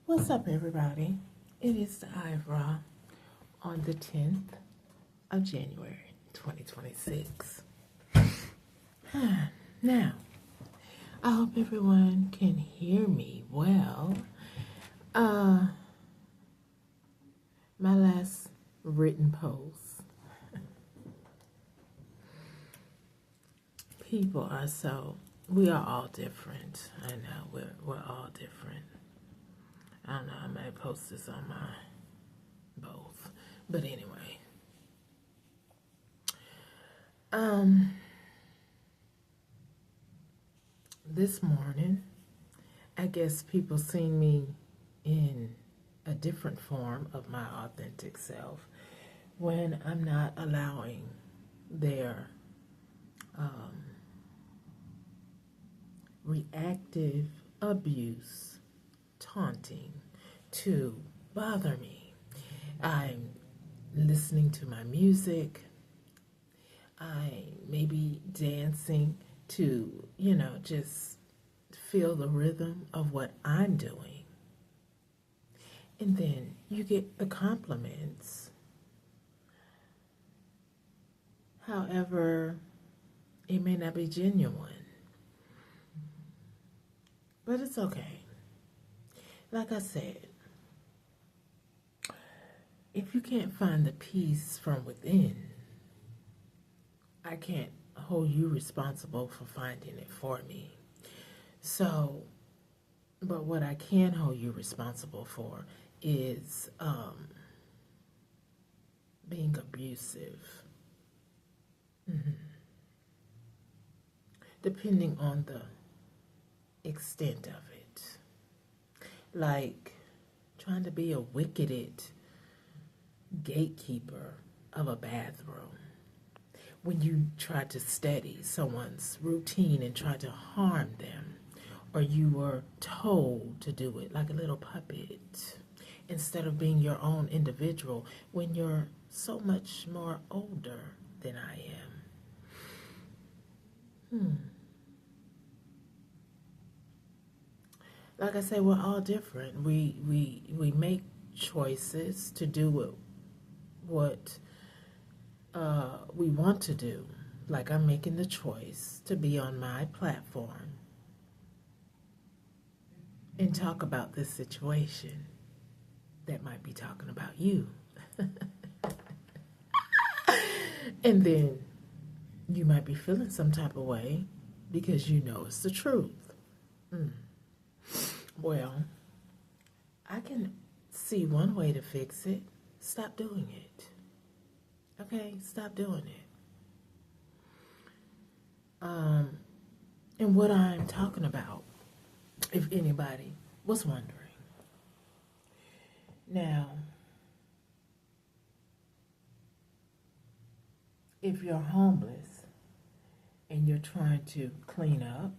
What's up, everybody? It is the Ivra on the 10th of January, 2026. Now, I hope everyone can hear me well. My last written post, we are all different. I know, we're all different. I don't know, I might post this on my both. But anyway. This morning, I guess people seen me in a different form of my authentic self when I'm not allowing their reactive abuse, taunting to bother me. I'm listening to my music. I may be dancing to, just feel the rhythm of what I'm doing. And then you get the compliments. However, it may not be genuine. But it's okay. Like I said, if you can't find the peace from within, I can't hold you responsible for finding it for me. So, but what I can hold you responsible for is being abusive. Depending on the extent of it. Like trying to be a wicked gatekeeper of a bathroom. When you try to study someone's routine and try to harm them, or you were told to do it like a little puppet, instead of being your own individual when you're so much more older than I am. Like I say, we're all different. We make choices to do what we want to do. Like I'm making the choice to be on my platform and talk about this situation that might be talking about you. And then you might be feeling some type of way because you know it's the truth. Well, I can see one way to fix it. Stop doing it. Okay? Stop doing it. And what I'm talking about, if anybody was wondering. Now, if you're homeless and you're trying to clean up,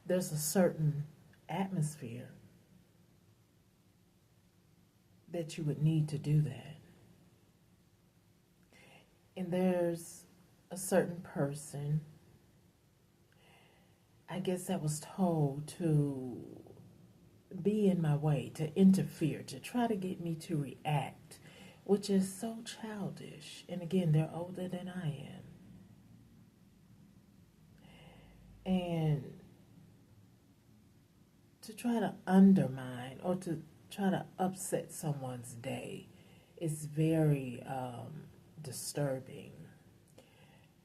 there's a certain atmosphere that you would need to do that. And there's a certain person, I guess, that was told to be in my way, to interfere, to try to get me to react, which is so childish. And again, they're older than I am. And to try to undermine or to try to upset someone's day is very disturbing.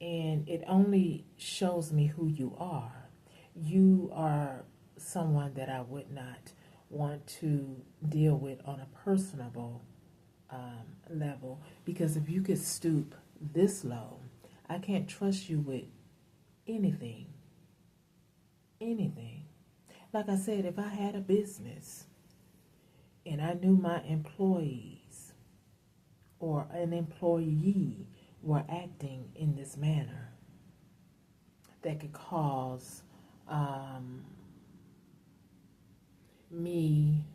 And it only shows me who you are. You are someone that I would not want to deal with on a personable level, because if you could stoop this low, I can't trust you with anything. Like I said, if I had a business and I knew my employees or an employee were acting in this manner that could cause me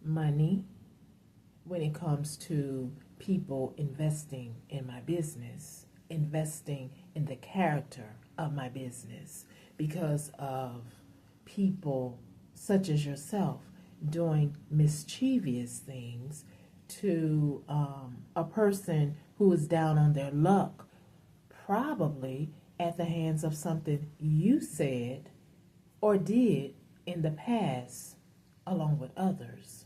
money when it comes to people investing in my business, investing in the character of my business because of people such as yourself doing mischievous things to a person who is down on their luck, probably at the hands of something you said or did in the past along with others.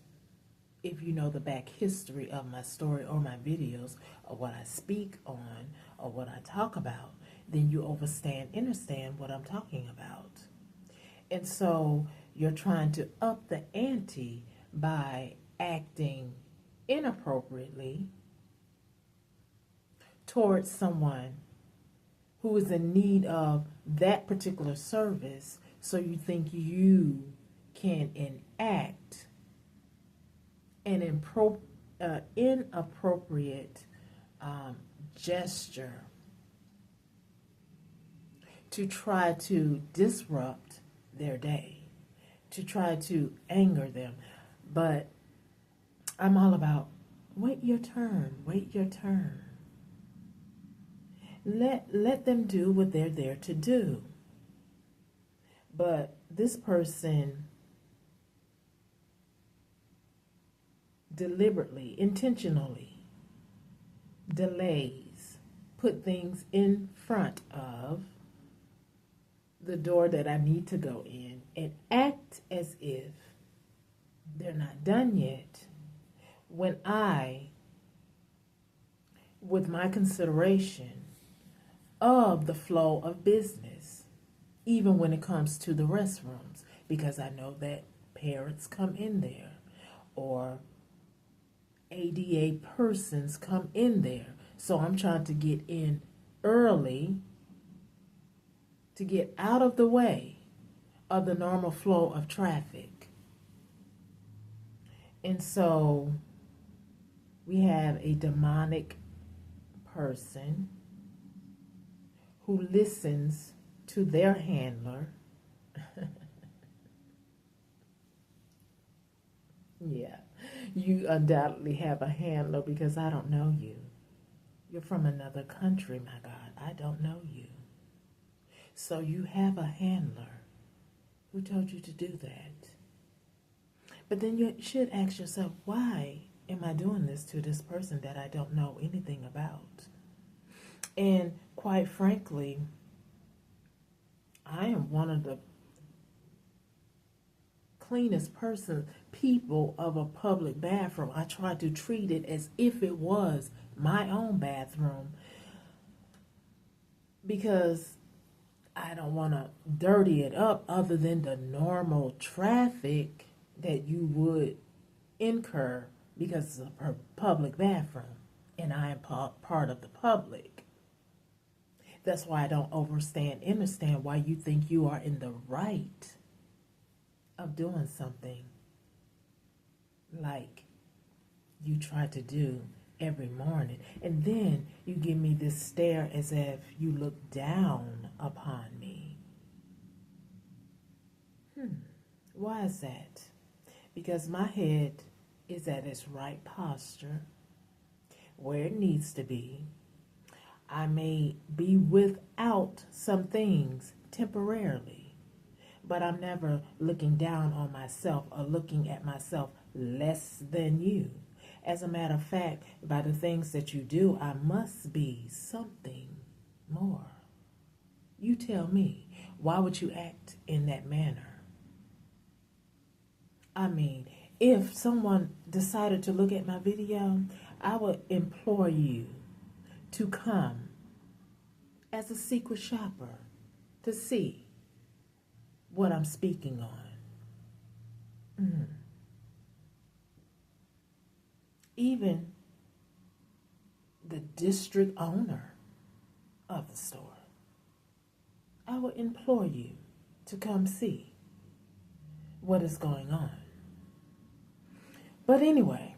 If you know the back history of my story or my videos or what I speak on or what I talk about, then you understand what I'm talking about. And so you're trying to up the ante by acting inappropriately towards someone who is in need of that particular service, so you think you can enact an inappropriate gesture to try to disrupt their day, to try to anger them. But I'm all about wait your turn, wait your turn. Let them do what they're there to do. But this person deliberately, intentionally delays, put things in front of the door that I need to go in and act as if they're not done yet, when I, with my consideration of the flow of business, even when it comes to the restrooms, because I know that parents come in there or ADA persons come in there. So I'm trying to get in early to get out of the way of the normal flow of traffic. And so we have a demonic person who listens to their handler. Yeah, you undoubtedly have a handler because I don't know you. You're from another country, my God. I don't know you. So you have a handler who told you to do that. But then you should ask yourself, why am I doing this to this person that I don't know anything about? And quite frankly, I am one of the cleanest people of a public bathroom. I try to treat it as if it was my own bathroom because I don't want to dirty it up other than the normal traffic that you would incur because it's a public bathroom and I am part of the public. That's why I don't understand why you think you are in the right of doing something like you try to do every morning. And then you give me this stare as if you look down upon me. Why is that? Because my head is at its right posture, where it needs to be. I may be without some things temporarily, but I'm never looking down on myself or looking at myself less than you. As a matter of fact, by the things that you do, I must be something more. You tell me, why would you act in that manner? I mean, if someone decided to look at my video, I would implore you to come as a secret shopper to see what I'm speaking on. Even the district owner of the store, I would implore you to come see what is going on. But anyway,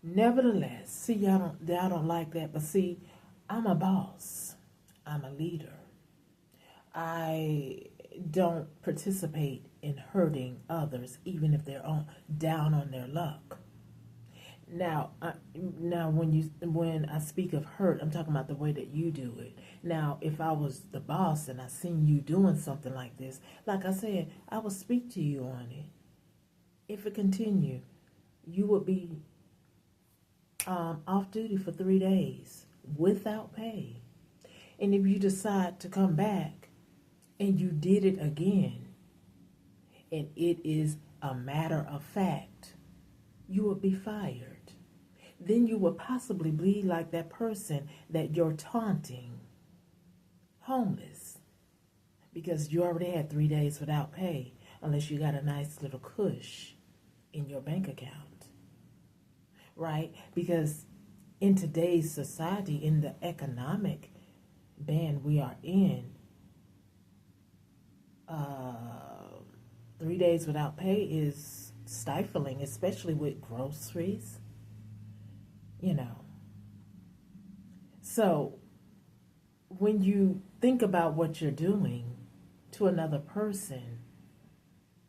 nevertheless, see, y'all don't like that, but see, I'm a boss. I'm a leader. I don't participate in hurting others, even if they're down on their luck. Now, when I speak of hurt, I'm talking about the way that you do it. Now, if I was the boss and I seen you doing something like this, like I said, I would speak to you on it. if it continued, you would be off duty for 3 days without pay. And if you decide to come back and you did it again, and it is a matter of fact, you would be fired. Then you would possibly be like that person that you're taunting, homeless, because you already had 3 days without pay, unless you got a nice little cush in your bank account, right? Because in today's society, in the economic band we are in, 3 days without pay is stifling, especially with groceries, you know. So when you think about what you're doing to another person,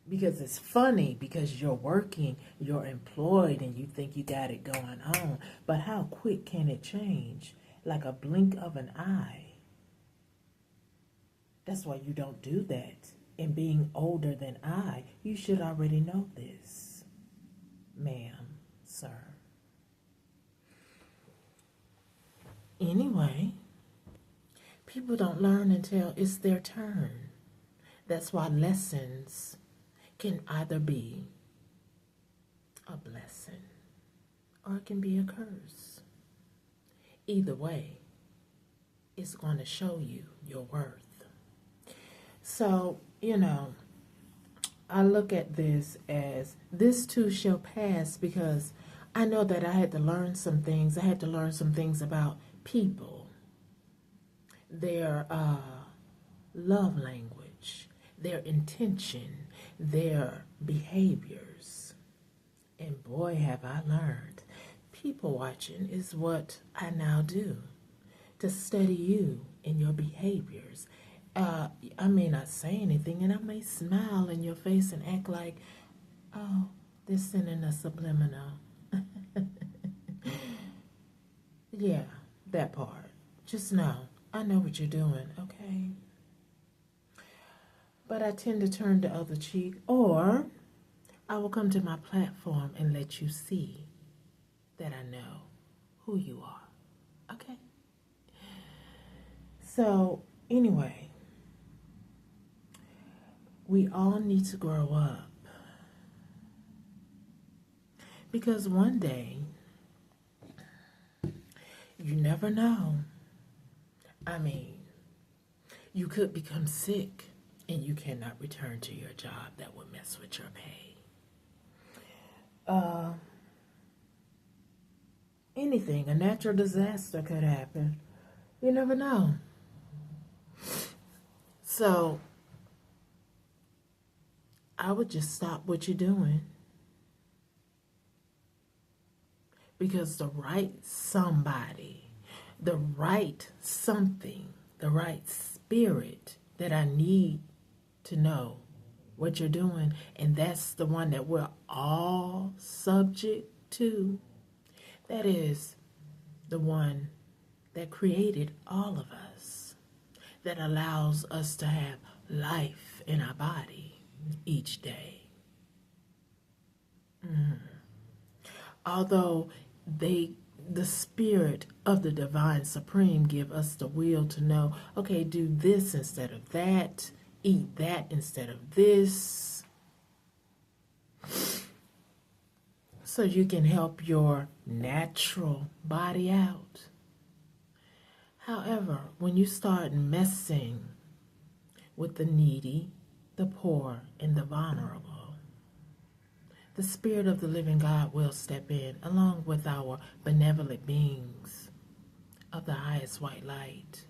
because it's funny, because you're working, you're employed, and you think you got it going on, but how quick can it change? Like a blink of an eye. That's why you don't do that. And being older than I, you should already know this, ma'am, sir. Anyway, people don't learn until it's their turn. That's why lessons can either be a blessing or it can be a curse. Either way, it's going to show you your worth. So, I look at this as this too shall pass, because I know that I had to learn some things. I had to learn some things about people, their love language, their intention, their behaviors. And boy, have I learned. People watching is what I now do, to study you and your behaviors. I may not say anything, and I may smile in your face and act like, oh, they're sending a subliminal. Yeah, that part. Just know, I know what you're doing, okay? But I tend to turn the other cheek, or I will come to my platform and let you see that I know who you are, okay? So, anyway, we all need to grow up, because one day, you never know. I mean, you could become sick and you cannot return to your job. That would mess with your pay. Anything, a natural disaster could happen. You never know. So, I would just stop what you're doing. Because the right somebody, the right something, the right spirit that I need to know what you're doing, and that's the one that we're all subject to, that is the one that created all of us, that allows us to have life in our body each day. Although the spirit of the divine supreme give us the will to know, okay, do this instead of that, eat that instead of this, so you can help your natural body out. However, when you start messing with the needy, the poor, and the vulnerable, the Spirit of the living God will step in, along with our benevolent beings of the highest white light,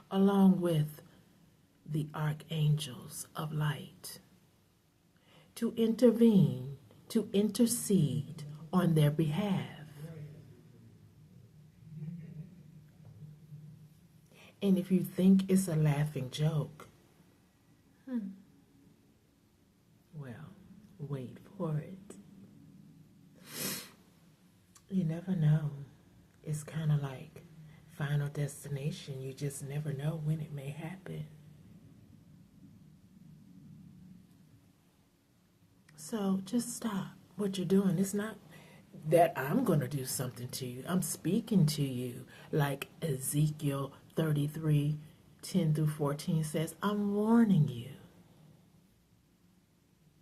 along with the archangels of light, to intervene, to intercede on their behalf. And if you think it's a laughing joke, well, wait for it. You never know. It's kind of like Final Destination. You just never know when it may happen. So just stop what you're doing. It's not that I'm going to do something to you. I'm speaking to you like Ezekiel 33:10-14 says, I'm warning you.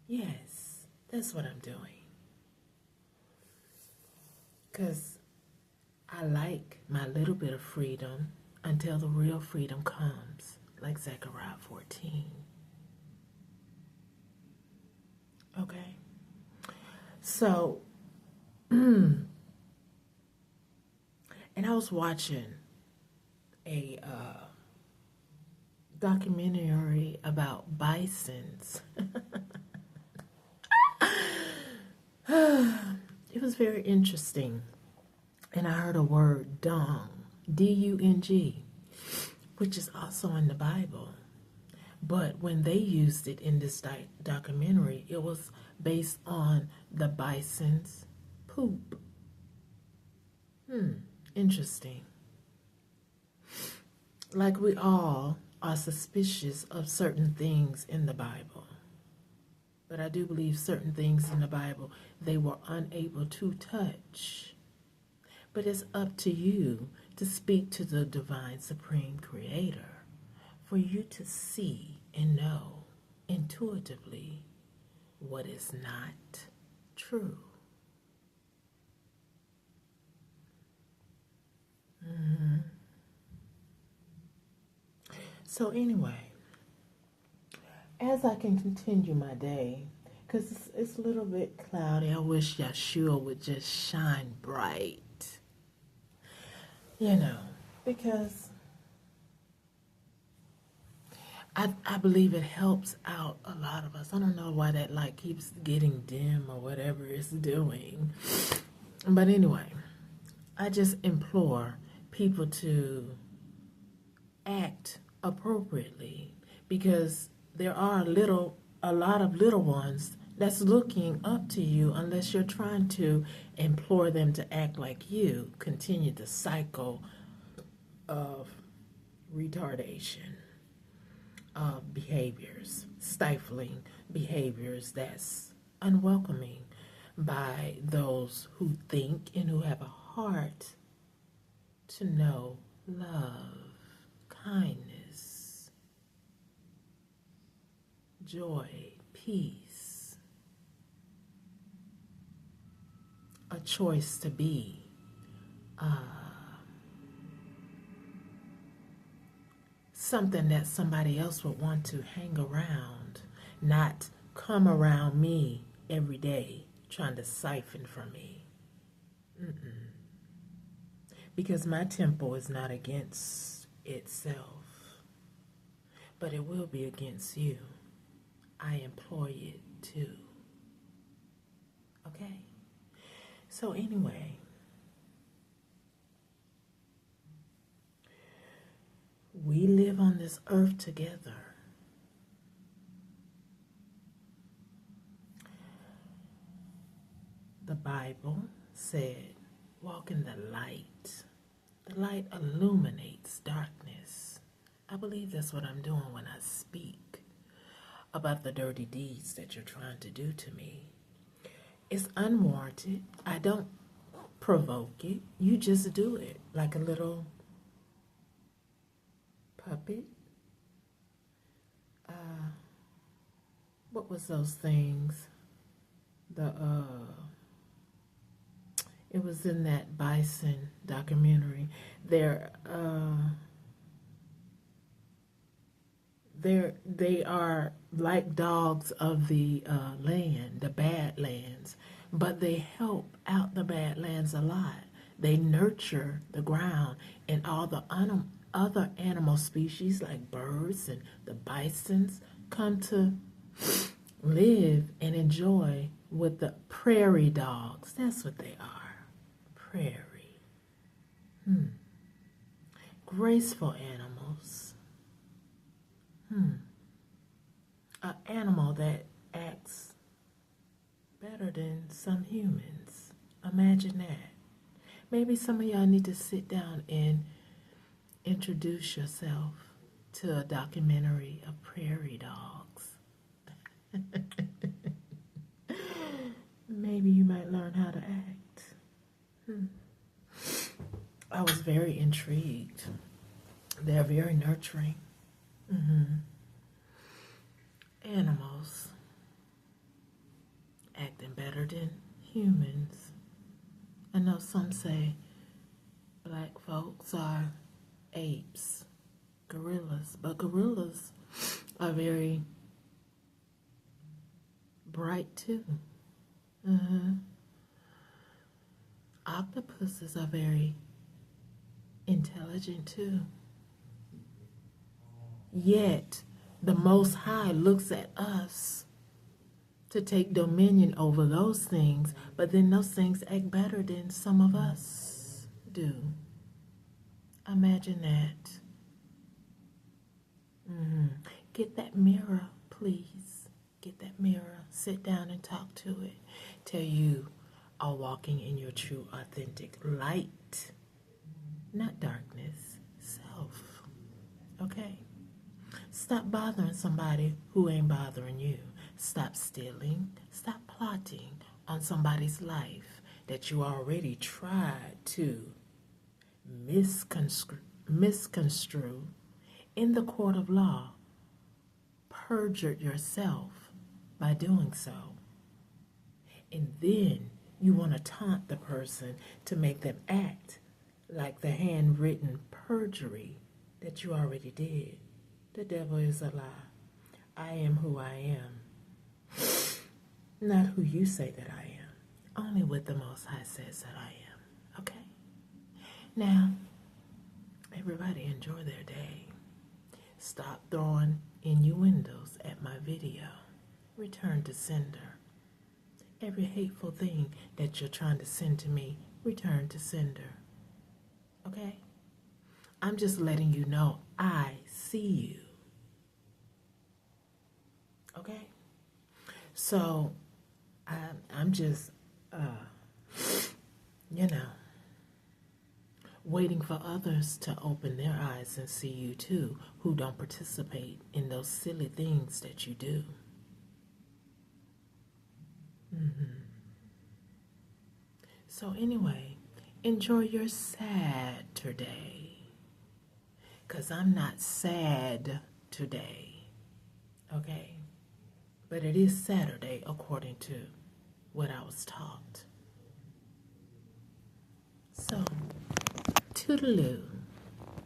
Yes, that's what I'm doing. Because I like my little bit of freedom until the real freedom comes, like Zechariah 14. Okay? So, and I was watching a documentary about bisons. It was very interesting. And I heard a word, dung, D-U-N-G, which is also in the Bible. But when they used it in this documentary, it was based on the bison's poop. Interesting. Like we all are suspicious of certain things in the Bible. But I do believe certain things in the Bible they were unable to touch. But it's up to you to speak to the divine supreme creator for you to see and know intuitively what is not true. So anyway, as I can continue my day, because it's a little bit cloudy, I wish Yeshua would just shine bright. Because I believe it helps out a lot of us. I don't know why that light keeps getting dim or whatever it's doing. But anyway, I just implore people to act appropriately because there are a lot of little ones that's looking up to you unless you're trying to implore them to act like you. Continue the cycle of retardation of behaviors, stifling behaviors that's unwelcoming by those who think and who have a heart to know love, kindness, joy, peace, a choice to be something that somebody else would want to hang around, not come around me every day trying to siphon from me. Because my temple is not against itself, but it will be against you. I employ it too. Okay? So anyway, we live on this earth together. The Bible said, walk in the light. The light illuminates darkness. I believe that's what I'm doing when I speak about the dirty deeds that you're trying to do to me. It's unwarranted. I don't provoke it. You just do it like a little puppet. What was those things? It was in that bison documentary. They are like dogs of the land, the badlands, but they help out the badlands a lot. They nurture the ground and all the other animal species like birds and the bisons come to live and enjoy with the prairie dogs. That's what they are. Prairie. Graceful animals. An animal that acts better than some humans. Imagine that. Maybe some of y'all need to sit down and introduce yourself to a documentary of prairie dogs. maybe you might learn how to act. I was very intrigued. They're very nurturing. Animals acting better than humans. I know some say black folks are apes, gorillas, but gorillas are very bright too. Octopuses are very intelligent too. Yet, the Most High looks at us to take dominion over those things, but then those things act better than some of us do. Imagine that. Get that mirror, please. Get that mirror. Sit down and talk to it. Till you are walking in your true, authentic light, not darkness, self. Okay? Stop bothering somebody who ain't bothering you. Stop stealing. Stop plotting on somebody's life that you already tried to misconstrue in the court of law. Perjured yourself by doing so. And then you want to taunt the person to make them act like the handwritten perjury that you already did. The devil is a lie. I am who I am. Not who you say that I am. Only what the Most High says that I am. Okay? Now, everybody enjoy their day. Stop throwing innuendos at my video. Return to sender. Every hateful thing that you're trying to send to me, return to sender. Okay? I'm just letting you know I see you. Okay? So, I'm just, waiting for others to open their eyes and see you too, who don't participate in those silly things that you do. So anyway, enjoy your Saturday. 'Cause I'm not sad today. Okay? But it is Saturday according to what I was taught. So, toodaloo.